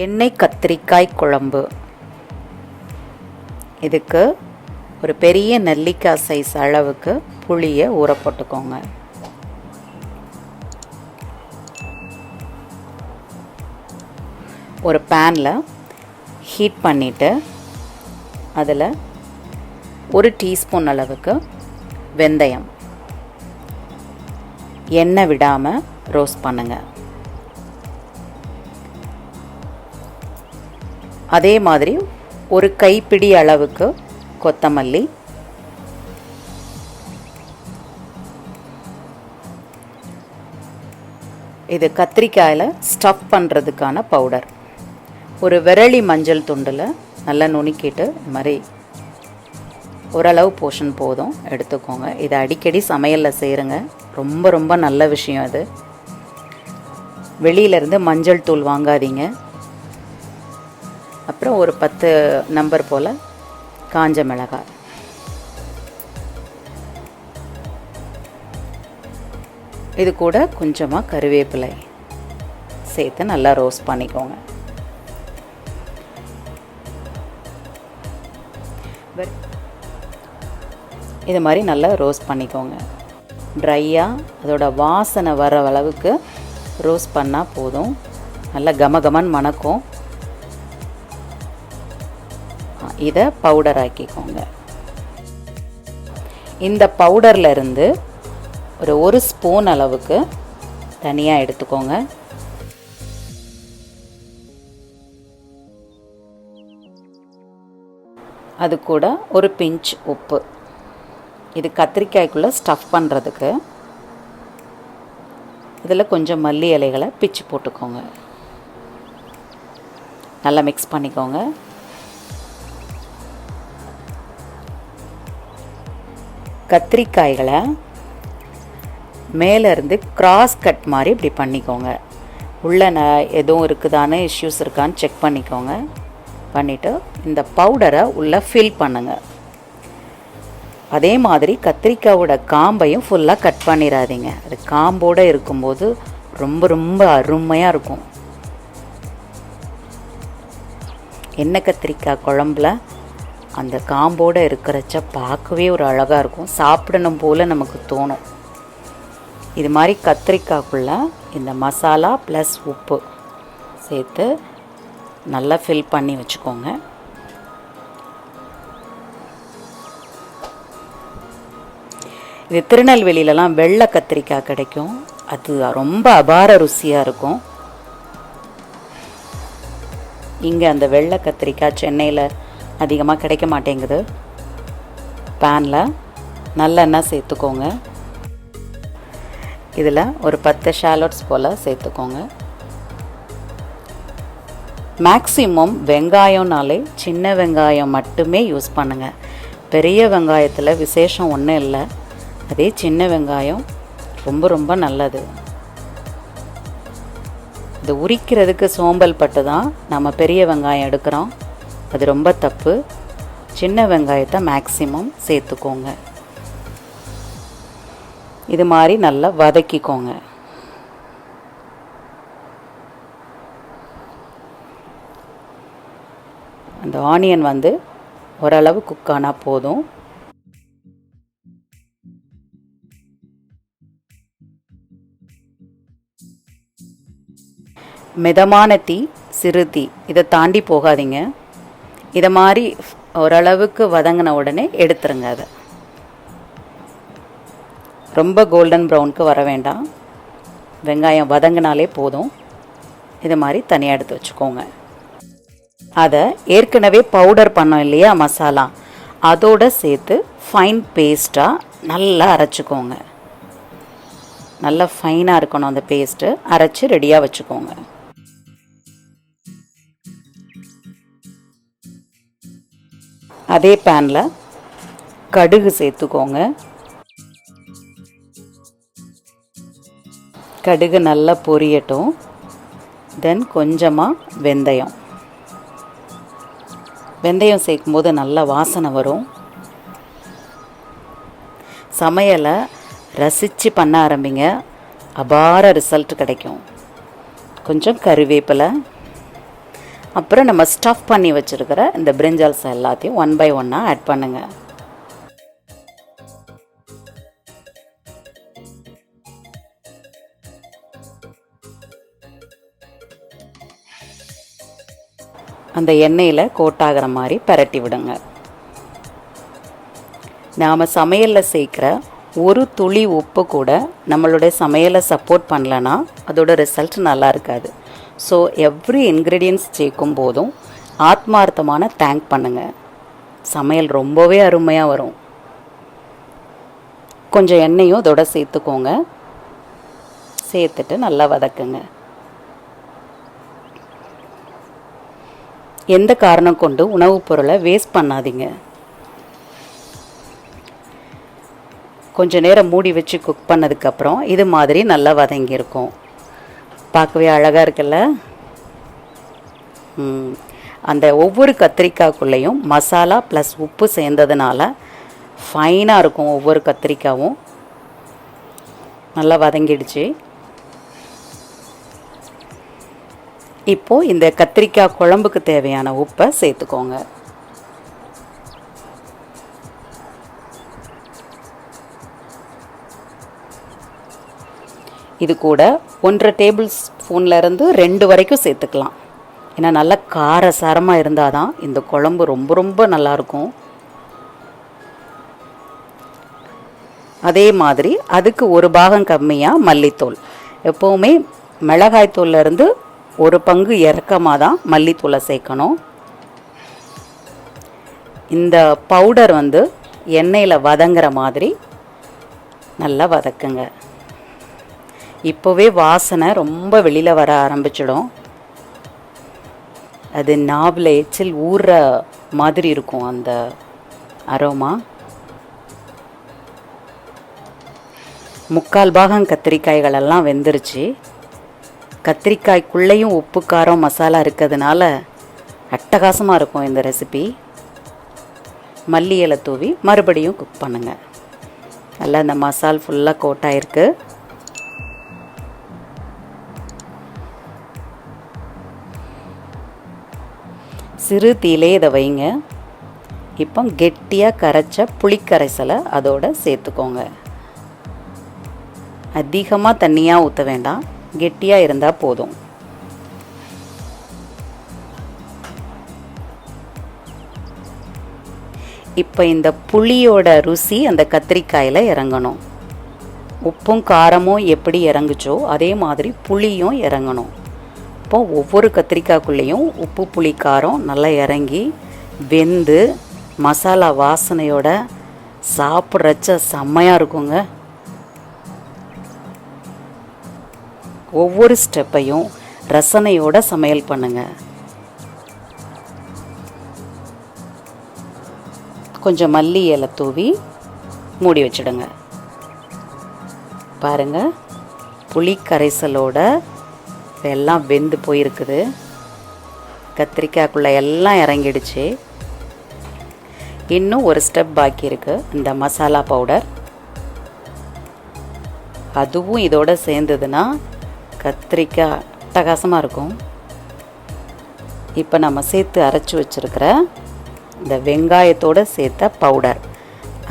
எண்ணெய் கத்திரிக்காய் குழம்பு. இதுக்கு ஒரு பெரிய நெல்லிக்காய் சைஸ் அளவுக்கு புளியை ஊற போட்டுக்கோங்க. ஒரு பேனில் ஹீட் பண்ணிவிட்டு அதில் 1 டீஸ்பூன் அளவுக்கு வெந்தயம், எண்ணெய் விடாமல் ரோஸ்ட் பண்ணுங்கள். அதே மாதிரி ஒரு கைப்பிடி அளவுக்கு கொத்தமல்லி, இது கத்திரிக்காயில் ஸ்டஃப் பண்ணுறதுக்கான பவுடர். ஒரு விரலி மஞ்சள் துண்டில் நல்லா நுணுக்கிட்டு இந்த மாதிரி ஓரளவு போர்ஷன் போதும் எடுத்துக்கோங்க. இதை அடிக்கடி சமையலில் செய்கிறங்க, ரொம்ப ரொம்ப நல்ல விஷயம். அது வெளியிலேருந்து மஞ்சள் தூள் வாங்காதீங்க. அப்புறம் ஒரு 10 நம்பர் போல் காஞ்ச மிளகாய், இது கூட கொஞ்சமாக கருவேப்பிலை சேர்த்து நல்லா ரோஸ்ட் பண்ணிக்கோங்க. இது மாதிரி நல்லா ரோஸ்ட் பண்ணிக்கோங்க. ட்ரையாக அதோட வாசனை வர அளவுக்கு ரோஸ்ட் பண்ணால் போதும். நல்லா கமகமன்னு மணக்கும். இதை பவுடர் ஆக்கிக்கோங்க. இந்த பவுடரில் இருந்து ஒரு ஸ்பூன் அளவுக்கு தனியாக எடுத்துக்கோங்க. அது கூட ஒரு பிஞ்ச் உப்பு. இது கத்திரிக்காய்க்குள்ளே ஸ்டஃப் பண்ணுறதுக்கு. இதில் கொஞ்சம் மல்லி இலைகளை பிச்சு போட்டுக்கோங்க. நல்லா மிக்ஸ் பண்ணிக்கோங்க. கத்திரிக்காய்களை மேலேருந்து கிராஸ் கட் மாதிரி இப்படி பண்ணிக்கோங்க. உள்ளே எதுவும் இருக்குதான்னு இஷ்யூஸ் இருக்கான்னு செக் பண்ணிக்கோங்க. பண்ணிவிட்டு இந்த பவுடரை உள்ளே ஃபில் பண்ணுங்கள். அதே மாதிரி கத்திரிக்காயோட காம்பையும் ஃபுல்லாக கட் பண்ணிடாதீங்க. அது காம்போடு இருக்கும்போது ரொம்ப ரொம்ப அருமையாக இருக்கும். எண்ணெய் கத்திரிக்காய் குழம்புல அந்த காம்போடு இருக்கிறச்ச பார்க்கவே ஒரு அழகாக இருக்கும், சாப்பிடணும் போல் நமக்கு தோணும். இது மாதிரி கத்திரிக்காய்க்குள்ளே இந்த மசாலா ப்ளஸ் உப்பு சேர்த்து நல்லா ஃபில் பண்ணி வச்சுக்கோங்க. இது திருநெல்வேலியிலலாம் வெள்ளை கத்திரிக்காய் கிடைக்கும். அது ரொம்ப அபார ருசியாக இருக்கும். இங்கே அந்த வெள்ளை கத்திரிக்காய் சென்னையில் அதிகமாக கிடைக்க மாட்டேங்குது. பேனில் நல்லெண்ணெய் சேர்த்துக்கோங்க. இதில் ஒரு 10 ஷாலோட்ஸ் போல் சேர்த்துக்கோங்க. மேக்ஸிமம் வெங்காயம்னாலே சின்ன வெங்காயம் மட்டுமே யூஸ் பண்ணுங்கள். பெரிய வெங்காயத்தில் விசேஷம் ஒன்றும் இல்லை. அதே சின்ன வெங்காயம் ரொம்ப ரொம்ப நல்லது. இது உரிக்கிறதுக்கு சோம்பல் பட்டு தான் நம்ம பெரிய வெங்காயம் எடுக்கிறோம். அது ரொம்ப தப்பு. சின்ன வெங்காயத்தை மேக்ஸிமம் சேர்த்துக்கோங்க. இது மாதிரி நல்லா வதக்கிக்கோங்க. அந்த ஆனியன் ஓரளவு குக் ஆனால் போதும். மிதமான தீ, சிறு தீ, இதை தாண்டி போகாதீங்க. இதை மாதிரி ஓரளவுக்கு வதங்கின உடனே எடுத்துருங்க. அதை ரொம்ப கோல்டன் ப்ரௌனுக்கு வர வேண்டாம். வெங்காயம் வதங்கினாலே போதும். இது மாதிரி தனியாக எடுத்து வச்சுக்கோங்க. அதை ஏற்கனவே பவுடர் பண்ணோம் இல்லையா மசாலா, அதோடு சேர்த்து ஃபைன் பேஸ்ட்டாக நல்லா அரைச்சிக்கோங்க. நல்லா ஃபைனாக இருக்கணும் அந்த பேஸ்ட்டு. அரைச்சி ரெடியாக வச்சுக்கோங்க. அதே பேனில் கடுகு சேர்த்துக்கோங்க. கடுகு நல்லா பொரியட்டும். தென் கொஞ்சமாக வெந்தயம். வெந்தயம் சேர்க்கும்போது நல்ல வாசனை வரும். சமையலை ரசித்து பண்ண ஆரம்பிங்க, அபார ரிசல்ட் கிடைக்கும். கொஞ்சம் கருவேப்பிலை, அப்புறம் நம்ம ஸ்டஃப் பண்ணி வச்சுருக்கிற இந்த பிரிஞ்சால்ஸ் எல்லாத்தையும் 1 by 1 ஆட் பண்ணுங்கள். அந்த எண்ணெயில் கோட்டாகிற மாதிரி பரட்டி விடுங்க. நாம் சமையலில் சேர்க்குற ஒரு துளி உப்பு கூட நம்மளுடைய சமையலை சப்போர்ட் பண்ணலன்னா அதோட ரிசல்ட் நல்லா இருக்காது. ஸோ எவ்ரி இன்க்ரீடியன்ஸ் சேர்க்கும் போதும் ஆத்மார்த்தமான தேங்க் பண்ணுங்கள். சமையல் ரொம்பவே அருமையாக வரும். கொஞ்சம் எண்ணெயும் இதோட சேர்த்துக்கோங்க. சேர்த்துட்டு நல்லா வதக்குங்க. எந்த காரணம் கொண்டு உணவுப் பொருளை வேஸ்ட் பண்ணாதீங்க. கொஞ்சம் நேரம் மூடி வச்சு குக் பண்ணதுக்கப்புறம் இது மாதிரி நல்லா வதங்கியிருக்கும். பார்க்கவே அழகாக இருக்குல்ல. அந்த ஒவ்வொரு கத்திரிக்காய்க்குள்ளேயும் மசாலா ப்ளஸ் உப்பு சேர்ந்ததுனால ஃபைனாக இருக்கும். ஒவ்வொரு கத்திரிக்காயும் நல்லா வதங்கிடுச்சு. இப்போது இந்த கத்திரிக்காய் குழம்புக்கு தேவையான உப்பை சேர்த்துக்கோங்க. இது கூட 1.5 டேபிள் ஸ்பூன்லேருந்து 2 வரைக்கும் சேர்த்துக்கலாம். ஏன்னா நல்லா காரசாரமாக இருந்தால் தான் இந்த குழம்பு ரொம்ப ரொம்ப நல்லாயிருக்கும். அதே மாதிரி அதுக்கு ஒரு பாகம் கம்மியாக மல்லித்தூள். எப்போவுமே மிளகாய்த்தூள்லேருந்து ஒரு பங்கு இறக்கமாக தான் மல்லித்தூளை சேர்க்கணும். இந்த பவுடர் எண்ணெயில் வதங்குற மாதிரி நல்லா வதக்குங்க. இப்போவே வாசனை ரொம்ப வெளியில் வர ஆரம்பிச்சிடும். அது நாவில் எச்சில் ஊறுற மாதிரி இருக்கும் அந்த அரோமா. 3/4 பாகம் கத்திரிக்காய்களெல்லாம் வெந்துருச்சு. கத்திரிக்காய்க்குள்ளேயும் உப்பு காரம் மசாலா இருக்கிறதுனால அட்டகாசமாக இருக்கும் இந்த ரெசிபி. மல்லி இலை தூவி மறுபடியும் குக் பண்ணுங்கள். நல்லா இந்த மசால் ஃபுல்லாக கோட்டாயிருக்கு. சிறு தீயிலே இதை வைங்க. இப்போ கெட்டியாக கரைச்ச புளிக்கரைசலை அதோடு சேர்த்துக்கோங்க. அதிகமாக தண்ணியாக ஊற்ற வேண்டாம், கெட்டியாக இருந்தால் போதும். இப்போ இந்த புளியோட ருசி அந்த கத்திரிக்காயில் இறங்கணும். உப்பும் காரமும் எப்படி இறங்குச்சோ அதே மாதிரி புளியும் இறங்கணும். இப்போ ஒவ்வொரு கத்திரிக்காய்க்குள்ளேயும் உப்பு புளி காரம் நல்லா இறங்கி வெந்து மசாலா வாசனையோட சாப்பிட்றச்ச செம்மையாக இருக்குங்க. ஒவ்வொரு ஸ்டெப்பையும் ரசனையோட சமையல் பண்ணுங்க. கொஞ்சம் மல்லி இலை தூவி மூடி வச்சிடுங்க. பாருங்கள், புளி கரைசலோட எல்லாம் வெந்து போயிருக்குது. கத்திரிக்காய்க்குள்ளே எல்லாம் இறங்கிடுச்சு. இன்னும் ஒரு ஸ்டெப் பாக்கி இருக்குது. இந்த மசாலா பவுடர் அதுவும் இதோட சேர்ந்ததுன்னா கத்திரிக்காய் அட்டகாசமாக இருக்கும். இப்போ நம்ம சேர்த்து அரைச்சி வச்சுருக்கிற இந்த வெங்காயத்தோடு சேர்த்த பவுடர்,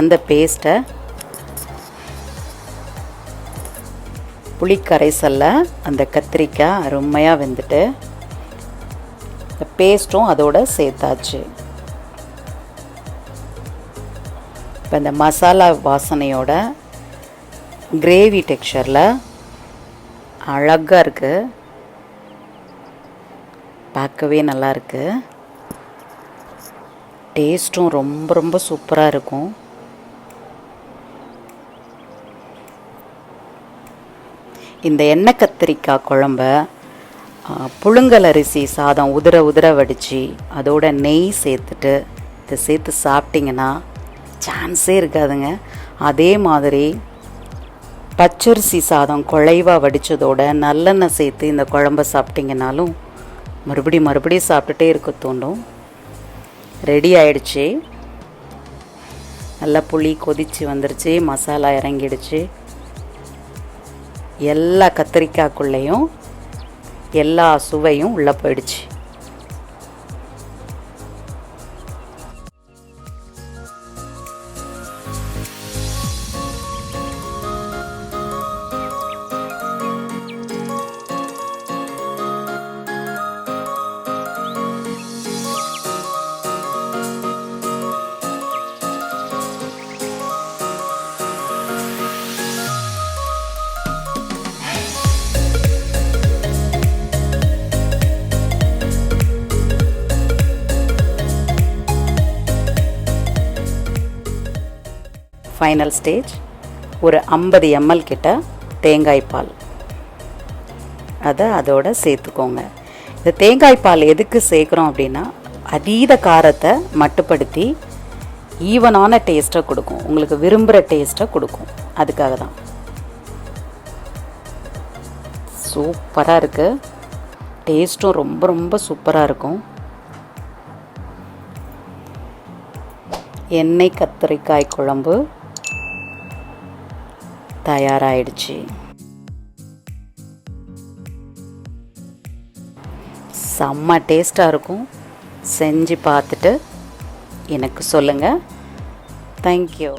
அந்த பேஸ்ட்டை புளிக்கரைசலில் அந்த கத்திரிக்காய் அருமையாக வெந்துட்டு இந்த பேஸ்ட்டும் அதோட சேர்த்தாச்சு. இப்போ இந்த மசாலா வாசனையோட கிரேவி டெக்ஸ்சரில் அழகாக இருக்குது. பார்க்கவே நல்லா இருக்குது. டேஸ்ட்டும் ரொம்ப ரொம்ப சூப்பராக இருக்கும். இந்த எண்ணெய் கத்திரிக்காய் குழம்ப புழுங்கல் அரிசி சாதம் உதிர உதிர வடித்து அதோட நெய் சேர்த்துட்டு இதை சேர்த்து சாப்பிட்டிங்கன்னா சான்ஸே இருக்காதுங்க. அதே மாதிரி பச்சரிசி சாதம் குழைவாக வடித்ததோட நல்லெண்ணெய் சேர்த்து இந்த குழம்ப சாப்பிட்டிங்கனாலும் மறுபடியும் சாப்பிட்டுட்டே இருக்க தோண்டும். ரெடி ஆயிடுச்சு. நல்லா புளி கொதித்து வந்துருச்சு, மசாலா இறங்கிடுச்சு. எல்லா கத்திரிக்காய்க்குள்ளேயும் எல்லா சுவையும் உள்ளே போயிடுச்சு. ஃபைனல் ஸ்டேஜ் ஒரு 50 ml கிட்ட தேங்காய் பால், அதை அதோட சேர்த்துக்கோங்க. இந்த தேங்காய் பால் எதுக்கு சேர்க்குறோம் அப்படின்னா அதீத காரத்தை மட்டுப்படுத்தி ஈவனான டேஸ்ட்டை கொடுக்கும், உங்களுக்கு விரும்புகிற டேஸ்ட்டை கொடுக்கும். அதுக்காக தான். சூப்பராக இருக்குது, டேஸ்ட்டும் ரொம்ப ரொம்ப சூப்பராக இருக்கும். எண்ணெய் கத்திரிக்காய் குழம்பு தயாராகிடுச்சு. செம்ம டேஸ்ட்டாக இருக்கும். செஞ்சு பார்த்துட்டு எனக்கு சொல்லுங்கள். தேங்க்யூ.